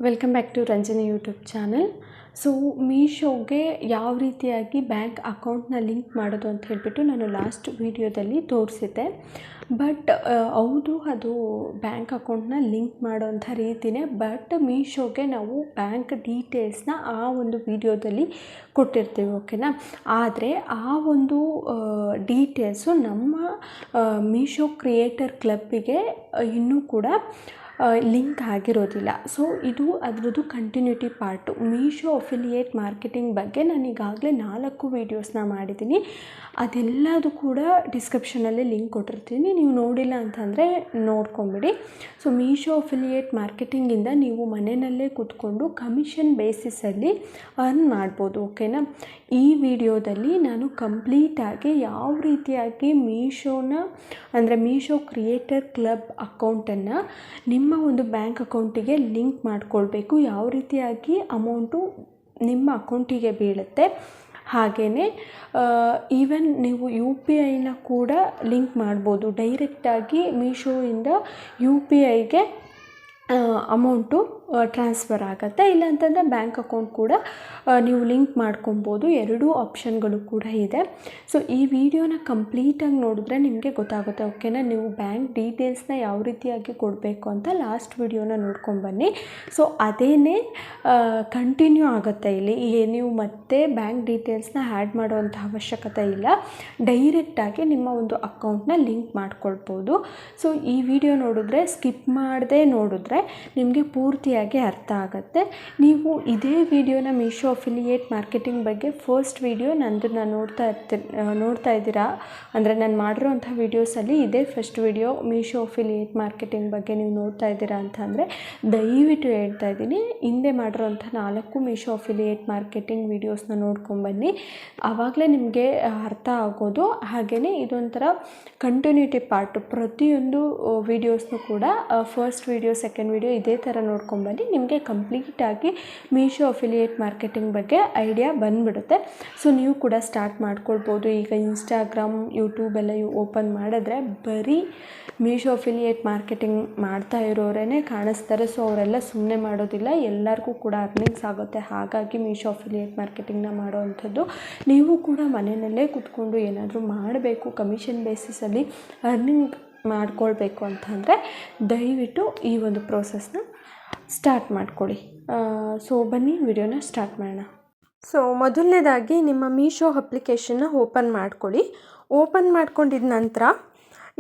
Welcome back to Ranjani YouTube channel. So ಮೀಶೋಗೆ ಯಾವ ರೀತಿಯಾಗಿ ಬ್ಯಾಂಕ್ ಅಕೌಂಟ್ನ ಲಿಂಕ್ ಮಾಡೋದು ಅಂತ ಹೇಳಿಬಿಟ್ಟು ನಾನು ಲಾಸ್ಟ್ ವೀಡಿಯೋದಲ್ಲಿ ತೋರಿಸಿದ್ದೆ. ಬಟ್ ಹೌದು, ಅದು ಬ್ಯಾಂಕ್ ಅಕೌಂಟ್ನ ಲಿಂಕ್ ಮಾಡೋಂಥ ರೀತಿಯೇ. ಬಟ್ ಮೀಶೋಗೆ ನಾವು ಬ್ಯಾಂಕ್ ಡೀಟೇಲ್ಸ್ನ ಆ ಒಂದು ವೀಡಿಯೋದಲ್ಲಿ ಕೊಟ್ಟಿರ್ತೀವಿ, ಓಕೆನಾ. ಆದರೆ ಆ ಒಂದು ಡೀಟೇಲ್ಸು ನಮ್ಮ ಮೀಶೋ ಕ್ರಿಯೇಟರ್ ಕ್ಲಬ್ಬಿಗೆ ಇನ್ನೂ ಕೂಡ ಲಿಂಕ್ ಆಗಿರೋದಿಲ್ಲ. ಸೊ ಇದು ಅದರದ್ದು continuity part. Meesho affiliate marketing ಬಗ್ಗೆ ನಾನು ಈಗಾಗಲೇ 4 ವೀಡಿಯೋಸ್ನ ಮಾಡಿದ್ದೀನಿ. ಅದೆಲ್ಲದು ಕೂಡ ಡಿಸ್ಕ್ರಿಪ್ಷನಲ್ಲಿ ಲಿಂಕ್ ಕೊಟ್ಟಿರ್ತೀನಿ, ನೀವು ನೋಡಿಲ್ಲ ಅಂತಂದರೆ ನೋಡ್ಕೊಂಬಿಡಿ. ಸೊ ಮೀಶೋ ಅಫಿಲಿಯೇಟ್ ಮಾರ್ಕೆಟಿಂಗಿಂದ ನೀವು ಮನೆಯಲ್ಲೇ ಕೂತ್ಕೊಂಡು ಕಮಿಷನ್ ಬೇಸಿಸಲ್ಲಿ ಅರ್ನ್ ಮಾಡ್ಬೋದು, ಓಕೆನಾ. ಈ ವಿಡಿಯೋದಲ್ಲಿ ನಾನು ಕಂಪ್ಲೀಟಾಗಿ ಯಾವ ರೀತಿಯಾಗಿ ಮೀಶೋನ ಅಂದರೆ ಮೀಶೋ ಕ್ರಿಯೇಟರ್ ಕ್ಲಬ್ ಅಕೌಂಟನ್ನು ನಿಮ್ಮ ಒಂದು ಬ್ಯಾಂಕ್ ಅಕೌಂಟಿಗೆ ಲಿಂಕ್ ಮಾಡಿಕೊಳ್ಬೇಕು, ಯಾವ ರೀತಿಯಾಗಿ ಅಮೌಂಟು ನಿಮ್ಮ ಅಕೌಂಟಿಗೆ ಬೀಳುತ್ತೆ, ಹಾಗೆಯೇ ಈವನ್ ನೀವು ಯು ಪಿ ಐನ ಕೂಡ ಲಿಂಕ್ ಮಾಡ್ಬೋದು. ಡೈರೆಕ್ಟಾಗಿ ಮೀಶೋಯಿಂದ ಯು ಪಿ ಐಗೆ ಅಮೌಂಟು ಟ್ರಾನ್ಸ್ಫರ್ ಆಗುತ್ತೆ. ಇಲ್ಲಾಂತಂದರೆ ಬ್ಯಾಂಕ್ ಅಕೌಂಟ್ ಕೂಡ ನೀವು ಲಿಂಕ್ ಮಾಡ್ಕೊಬೋದು. ಎರಡೂ ಆಪ್ಷನ್ಗಳು ಕೂಡ ಇದೆ. ಸೊ ಈ ವಿಡಿಯೋನ ಕಂಪ್ಲೀಟಾಗಿ ನೋಡಿದ್ರೆ ನಿಮಗೆ ಗೊತ್ತಾಗುತ್ತೆ, ಓಕೆನಾ. ನೀವು ಬ್ಯಾಂಕ್ ಡೀಟೇಲ್ಸ್ನ ಯಾವ ರೀತಿಯಾಗಿ ಕೊಡಬೇಕು ಅಂತ ಲಾಸ್ಟ್ ವಿಡಿಯೋನ ನೋಡ್ಕೊಂಬನ್ನಿ. ಸೊ ಅದೇನೇ ಕಂಟಿನ್ಯೂ ಆಗುತ್ತೆ ಇಲ್ಲಿ. ನೀವು ಮತ್ತೆ ಬ್ಯಾಂಕ್ ಡೀಟೇಲ್ಸ್ನ ಆ್ಯಡ್ ಮಾಡುವಂಥ ಅವಶ್ಯಕತೆ ಇಲ್ಲ. ಡೈರೆಕ್ಟಾಗಿ ನಿಮ್ಮ ಒಂದು ಅಕೌಂಟ್ನ ಲಿಂಕ್ ಮಾಡ್ಕೊಳ್ಬೋದು. ಸೊ ಈ ವಿಡಿಯೋ ನೋಡಿದ್ರೆ ಸ್ಕಿಪ್ ಮಾಡದೆ ನೋಡಿದ್ರೆ ನಿಮಗೆ ಪೂರ್ತಿಯಾಗಿ ಅರ್ಥ ಆಗುತ್ತೆ. ನೀವು ಇದೇ ವಿಡಿಯೋನ ಮೀಶೋ ಅಫಿಲಿಯೇಟ್ ಮಾರ್ಕೆಟಿಂಗ್ ಬಗ್ಗೆ ಫಸ್ಟ್ ವಿಡಿಯೋ ನಾನು ನೋಡ್ತಾ ಇದ್ದೀರಾ ಅಂದರೆ ನಾನು ಮಾಡಿರೋಂಥ ವೀಡಿಯೋಸಲ್ಲಿ ಇದೇ first video Meesho affiliate marketing ಬಗ್ಗೆ ನೀವು ನೋಡ್ತಾ ಇದ್ದೀರಾ ಅಂತ ಅಂದರೆ ದಯವಿಟ್ಟು ಹೇಳ್ತಾ ಇದ್ದೀನಿ, ಹಿಂದೆ ಮಾಡಿರೋಂಥ 4 ಮೀಶೋ ಅಫಿಲಿಯೇಟ್ ಮಾರ್ಕೆಟಿಂಗ್ ವೀಡಿಯೋಸ್ನ ನೋಡ್ಕೊಂಬನ್ನಿ, ಆವಾಗಲೇ ನಿಮಗೆ ಅರ್ಥ ಆಗೋದು. ಹಾಗೆಯೇ ಇದೊಂಥರ ಕಂಟಿನ್ಯೂಟಿ ಪಾರ್ಟು. ಪ್ರತಿಯೊಂದು ವೀಡಿಯೋಸ್ನೂ ಕೂಡ ಫಸ್ಟ್ ವೀಡಿಯೋ ಸೆಕೆಂಡ್ ವಿಡಿಯೋ ಇದೇ ಥರ ನೋಡ್ಕೊಂಬನ್ನಿ, ನಿಮಗೆ ಕಂಪ್ಲೀಟಾಗಿ ಮೀಶೋ ಅಫಿಲಿಯೇಟ್ ಮಾರ್ಕೆಟಿಂಗ್ ಬಗ್ಗೆ ಐಡಿಯಾ ಬಂದುಬಿಡುತ್ತೆ. ಸೊ ನೀವು ಕೂಡ ಸ್ಟಾರ್ಟ್ ಮಾಡ್ಕೊಳ್ಬೋದು. ಈಗ ಇನ್ಸ್ಟಾಗ್ರಾಮ್, ಯೂಟ್ಯೂಬ್ ಎಲ್ಲ ಓಪನ್ ಮಾಡಿದ್ರೆ ಬರೀ ಮೀಶೋ ಅಫಿಲಿಯೇಟ್ ಮಾರ್ಕೆಟಿಂಗ್ ಮಾಡ್ತಾ ಇರೋರೇ ಕಾಣಿಸ್ತಾರೆ. ಸೊ ಅವರೆಲ್ಲ ಸುಮ್ಮನೆ ಮಾಡೋದಿಲ್ಲ, ಎಲ್ಲರಿಗೂ ಕೂಡ ಅರ್ನಿಂಗ್ಸ್ ಆಗುತ್ತೆ. ಹಾಗಾಗಿ ಮೀಶೋ ಅಫಿಲಿಯೇಟ್ ಮಾರ್ಕೆಟಿಂಗ್ನ ಮಾಡೋವಂಥದ್ದು. ನೀವು ಕೂಡ ಮನೆಯಲ್ಲೇ ಕೂತ್ಕೊಂಡು ಏನಾದರೂ ಮಾಡಬೇಕು, ಕಮಿಷನ್ ಬೇಸಿಸಲ್ಲಿ ಅರ್ನಿಂಗ್ ಮಾಡ್ಕೊಳ್ಬೇಕು ಅಂತಂದರೆ ದಯವಿಟ್ಟು ಈ ಒಂದು ಪ್ರೋಸೆಸ್ನ ಸ್ಟಾರ್ಟ್ ಮಾಡ್ಕೊಳ್ಳಿ. ಸೊ ಬನ್ನಿ ವಿಡಿಯೋನ ಸ್ಟಾರ್ಟ್ ಮಾಡೋಣ. ಸೊ ಮೊದಲನೇದಾಗಿ ನಿಮ್ಮ ಮೀಶೋ ಅಪ್ಲಿಕೇಶನ್ನ ಓಪನ್ ಮಾಡ್ಕೊಳ್ಳಿ. ಓಪನ್ ಮಾಡ್ಕೊಂಡಿದ ನಂತರ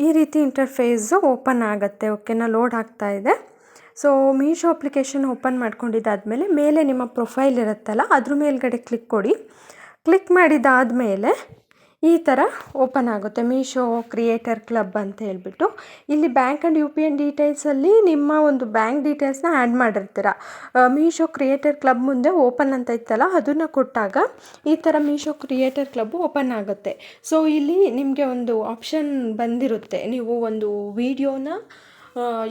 ಈ ರೀತಿ ಇಂಟರ್ಫೇಸು ಓಪನ್ ಆಗುತ್ತೆ, ಓಕೆನಾ. ಲೋಡ್ ಆಗ್ತಾ ಇದೆ. ಸೊ ಮೀಶೋ ಅಪ್ಲಿಕೇಶನ್ ಓಪನ್ ಮಾಡ್ಕೊಂಡಿದ್ದಾದಮೇಲೆ ಮೇಲೆ ನಿಮ್ಮ ಪ್ರೊಫೈಲ್ ಇರುತ್ತಲ್ಲ, ಅದ್ರ ಮೇಲ್ಗಡೆ ಕ್ಲಿಕ್ ಕೊಡಿ. ಕ್ಲಿಕ್ ಮಾಡಿದಾದಮೇಲೆ ಈ ಥರ ಓಪನ್ ಆಗುತ್ತೆ, ಮೀಶೋ ಕ್ರಿಯೇಟರ್ ಕ್ಲಬ್ ಅಂತ ಹೇಳ್ಬಿಟ್ಟು. ಇಲ್ಲಿ bank and U P I ಡೀಟೇಲ್ಸಲ್ಲಿ ನಿಮ್ಮ ಒಂದು ಬ್ಯಾಂಕ್ ಡೀಟೇಲ್ಸ್ನ ಆ್ಯಡ್ ಮಾಡಿರ್ತೀರ. ಮೀಶೋ ಕ್ರಿಯೇಟರ್ ಕ್ಲಬ್ ಮುಂದೆ ಓಪನ್ ಅಂತ ಇತ್ತಲ್ಲ, ಅದನ್ನು ಕೊಟ್ಟಾಗ ಈ ಥರ ಮೀಶೋ ಕ್ರಿಯೇಟರ್ ಕ್ಲಬ್ಬು ಓಪನ್ ಆಗುತ್ತೆ. ಸೊ ಇಲ್ಲಿ ನಿಮಗೆ ಒಂದು ಆಪ್ಷನ್ ಬಂದಿರುತ್ತೆ, ನೀವು ಒಂದು ವಿಡಿಯೋನ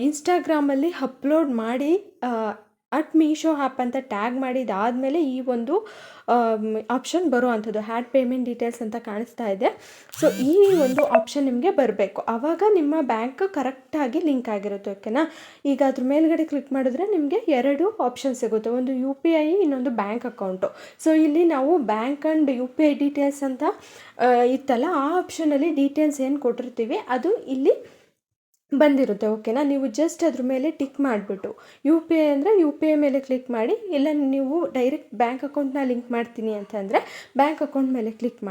ಇನ್ಸ್ಟಾಗ್ರಾಮಲ್ಲಿ ಅಪ್ಲೋಡ್ ಮಾಡಿ @ಮೀಶೋ ಆ್ಯಪ್ ಅಂತ ಟ್ಯಾಗ್ ಮಾಡಿದಾದಮೇಲೆ ಈ ಒಂದು ಆಪ್ಷನ್ ಬರೋ ಅಂಥದ್ದು ಆ್ಯಡ್ ಪೇಮೆಂಟ್ ಡೀಟೇಲ್ಸ್ ಅಂತ ಕಾಣಿಸ್ತಾ ಇದೆ. ಸೊ ಈ ಒಂದು ಆಪ್ಷನ್ ನಿಮಗೆ ಬರಬೇಕು, ಆವಾಗ ನಿಮ್ಮ ಬ್ಯಾಂಕ್ ಕರೆಕ್ಟಾಗಿ ಲಿಂಕ್ ಆಗಿರುತ್ತೆ, ಓಕೆನಾ. ಈಗ ಅದ್ರ ಮೇಲ್ಗಡೆ ಕ್ಲಿಕ್ ಮಾಡಿದ್ರೆ ನಿಮಗೆ 2 ಆಪ್ಷನ್ ಸಿಗುತ್ತೆ, ಒಂದು ಯು ಪಿ ಐ, ಇನ್ನೊಂದು ಬ್ಯಾಂಕ್ ಅಕೌಂಟು. ಸೊ ಇಲ್ಲಿ ನಾವು bank and U P I details ಅಂತ ಇತ್ತಲ್ಲ, ಆ ಆಪ್ಷನಲ್ಲಿ ಡೀಟೇಲ್ಸ್ ಏನು ಕೊಟ್ಟಿರ್ತೀವಿ ಅದು ಇಲ್ಲಿ ಬಂದಿರುತ್ತೆ, ಓಕೆನಾ. ನೀವು ಜಸ್ಟ್ ಅದ್ರ ಮೇಲೆ ಟಿಕ್ ಮಾಡಿಬಿಟ್ಟು ಯು ಪಿ ಐ ಅಂದರೆ ಯು ಪಿ ಐ ಮೇಲೆ ಕ್ಲಿಕ್ ಮಾಡಿ, ಇಲ್ಲ ನೀವು ಡೈರೆಕ್ಟ್ ಬ್ಯಾಂಕ್ ಅಕೌಂಟ್ನ ಲಿಂಕ್ ಮಾಡ್ತೀನಿ ಅಂತಂದರೆ ಬ್ಯಾಂಕ್ ಅಕೌಂಟ್ ಮೇಲೆ ಕ್ಲಿಕ್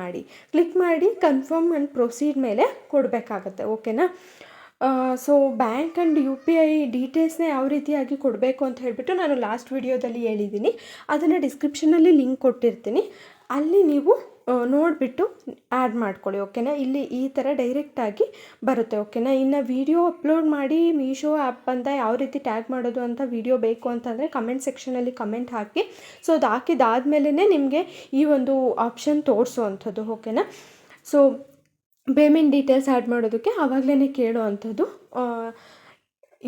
ಮಾಡಿ ಕನ್ಫರ್ಮ್ ಆ್ಯಂಡ್ ಪ್ರೊಸೀಡ್ ಮೇಲೆ ಕೊಡಬೇಕಾಗತ್ತೆ, ಓಕೆನಾ. So bank and U P I ಡೀಟೇಲ್ಸ್ನ ಯಾವ ರೀತಿಯಾಗಿ ಕೊಡಬೇಕು ಅಂತ ಹೇಳಿಬಿಟ್ಟು ನಾನು ಲಾಸ್ಟ್ ವಿಡಿಯೋದಲ್ಲಿ ಹೇಳಿದ್ದೀನಿ, ಅದನ್ನು ಡಿಸ್ಕ್ರಿಪ್ಷನಲ್ಲಿ ಲಿಂಕ್ ಕೊಟ್ಟಿರ್ತೀನಿ, ಅಲ್ಲಿ ನೀವು ನೋಡಿಬಿಟ್ಟು ಆ್ಯಡ್ ಮಾಡ್ಕೊಳ್ಳಿ, ಓಕೆನಾ. ಇಲ್ಲಿ ಈ ಥರ ಡೈರೆಕ್ಟಾಗಿ ಬರುತ್ತೆ, ಓಕೆನಾ. ಇನ್ನು ವಿಡಿಯೋ ಅಪ್ಲೋಡ್ ಮಾಡಿ ಮೀಶೋ ಆ್ಯಪ್ ಅಂತ ಯಾವ ರೀತಿ ಟ್ಯಾಗ್ ಮಾಡೋದು ಅಂತ ವಿಡಿಯೋ ಬೇಕು ಅಂತಂದರೆ ಕಮೆಂಟ್ ಸೆಕ್ಷನಲ್ಲಿ ಕಮೆಂಟ್ ಹಾಕಿ. ಸೊ ಅದು ಹಾಕಿದಾದ್ಮೇಲೆ ನಿಮಗೆ ಈ ಒಂದು ಆಪ್ಷನ್ ತೋರಿಸೋ ಓಕೆನಾ. ಸೊ ಪೇಮೆಂಟ್ ಡೀಟೇಲ್ಸ್ ಆ್ಯಡ್ ಮಾಡೋದಕ್ಕೆ ಆವಾಗಲೇ ಕೇಳೋ ಅಂಥದ್ದು.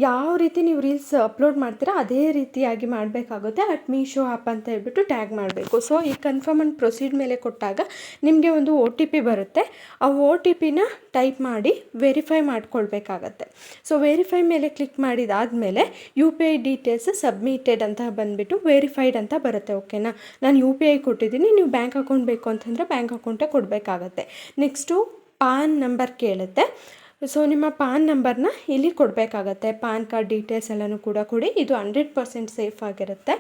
ಯಾವ ರೀತಿ ನೀವು ರೀಲ್ಸ್ ಅಪ್ಲೋಡ್ ಮಾಡ್ತೀರಾ ಅದೇ ರೀತಿಯಾಗಿ ಮಾಡಬೇಕಾಗುತ್ತೆ. ಮೀಶೋ ಆ್ಯಪ್ ಅಂತ ಹೇಳ್ಬಿಟ್ಟು ಟ್ಯಾಗ್ ಮಾಡಬೇಕು. ಸೊ ಈ ಕನ್ಫರ್ಮ್ ಆ್ಯಂಡ್ ಪ್ರೊಸೀಡ್ ಮೇಲೆ ಕೊಟ್ಟಾಗ ನಿಮಗೆ ಒಂದು OTP ಬರುತ್ತೆ. ಆ OTPನ ಟೈಪ್ ಮಾಡಿ ವೆರಿಫೈ ಮಾಡ್ಕೊಳ್ಬೇಕಾಗತ್ತೆ. ಸೊ ವೆರಿಫೈ ಮೇಲೆ ಕ್ಲಿಕ್ ಮಾಡಿದಾದಮೇಲೆ UPI ಡೀಟೇಲ್ಸ್ ಸಬ್ಮಿಟೆಡ್ ಅಂತ ಬಂದುಬಿಟ್ಟು ವೆರಿಫೈಡ್ ಅಂತ ಬರುತ್ತೆ. ಓಕೆನಾ, ನಾನು UPI ಕೊಟ್ಟಿದ್ದೀನಿ, ನೀವು ಬ್ಯಾಂಕ್ ಅಕೌಂಟ್ ಬೇಕು ಅಂತಂದರೆ ಬ್ಯಾಂಕ್ ಅಕೌಂಟೇ ಕೊಡಬೇಕಾಗತ್ತೆ. ನೆಕ್ಸ್ಟು ಪಾನ್ ನಂಬರ್ ಕೇಳುತ್ತೆ. ಸೊ ನಿಮ್ಮ ಪಾನ್ ನಂಬರ್ನ ಇಲ್ಲಿ ಕೊಡಬೇಕಾಗತ್ತೆ. ಪಾನ್ ಕಾರ್ಡ್ ಡೀಟೇಲ್ಸ್ ಎಲ್ಲನೂ ಕೂಡ ಕೊಡಿ. ಇದು 100% ಸೇಫ್ ಆಗಿರುತ್ತೆ.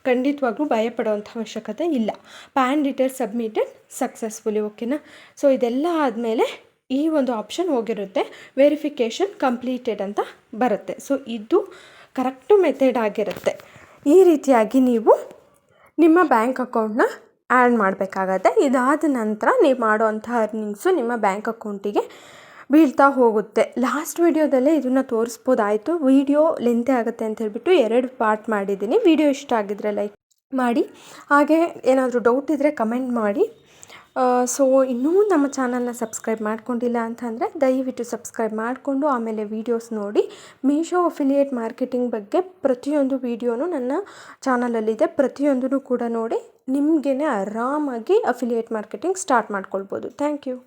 ಖಂಡಿತವಾಗ್ಲೂ ಭಯಪಡೋವಂಥ ಅವಶ್ಯಕತೆ ಇಲ್ಲ. PAN details submitted successfully. ಓಕೆನಾ, ಸೊ ಇದೆಲ್ಲ ಆದಮೇಲೆ ಈ ಒಂದು ಆಪ್ಷನ್ ಹೋಗಿರುತ್ತೆ, ವೆರಿಫಿಕೇಷನ್ ಕಂಪ್ಲೀಟೆಡ್ ಅಂತ ಬರುತ್ತೆ. ಸೊ ಇದು ಕರೆಕ್ಟು ಮೆಥಡ್ ಆಗಿರುತ್ತೆ. ಈ ರೀತಿಯಾಗಿ ನೀವು ನಿಮ್ಮ ಬ್ಯಾಂಕ್ ಅಕೌಂಟ್ನ ಆ್ಯಡ್ ಮಾಡಬೇಕಾಗತ್ತೆ. ಇದಾದ ನಂತರ ನೀವು ಮಾಡೋವಂಥ ಅರ್ನಿಂಗ್ಸು ನಿಮ್ಮ ಬ್ಯಾಂಕ್ ಅಕೌಂಟಿಗೆ ಬೀಳ್ತಾ ಹೋಗುತ್ತೆ. ಲಾಸ್ಟ್ ವೀಡಿಯೋದಲ್ಲೇ ಇದನ್ನು ತೋರಿಸ್ಬೋದಾಯಿತು. ವೀಡಿಯೋ ಲೆಂತೆ ಆಗುತ್ತೆ ಅಂತ ಹೇಳ್ಬಿಟ್ಟು 2 ಪಾರ್ಟ್ ಮಾಡಿದ್ದೀನಿ. ವಿಡಿಯೋ ಇಷ್ಟ ಆಗಿದ್ರೆ ಲೈಕ್ ಮಾಡಿ, ಹಾಗೆ ಏನಾದರೂ ಡೌಟ್ ಇದ್ದರೆ ಕಮೆಂಟ್ ಮಾಡಿ. ಸೊ ಇನ್ನೂ ನಮ್ಮ ಚಾನಲ್ನ ಸಬ್ಸ್ಕ್ರೈಬ್ ಮಾಡ್ಕೊಂಡಿಲ್ಲ ಅಂತಂದರೆ ದಯವಿಟ್ಟು ಸಬ್ಸ್ಕ್ರೈಬ್ ಮಾಡಿಕೊಂಡು ಆಮೇಲೆ ವೀಡಿಯೋಸ್ ನೋಡಿ. ಮೀಶೋ ಅಫಿಲಿಯೇಟ್ ಮಾರ್ಕೆಟಿಂಗ್ ಬಗ್ಗೆ ಪ್ರತಿಯೊಂದು ವೀಡಿಯೋನೂ ನನ್ನ ಚಾನಲಲ್ಲಿದೆ. ಪ್ರತಿಯೊಂದೂ ಕೂಡ ನೋಡಿ ನಿಮಗೇ ಆರಾಮಾಗಿ ಅಫಿಲಿಯೇಟ್ ಮಾರ್ಕೆಟಿಂಗ್ ಸ್ಟಾರ್ಟ್ ಮಾಡ್ಕೊಳ್ಬೋದು. Thank you.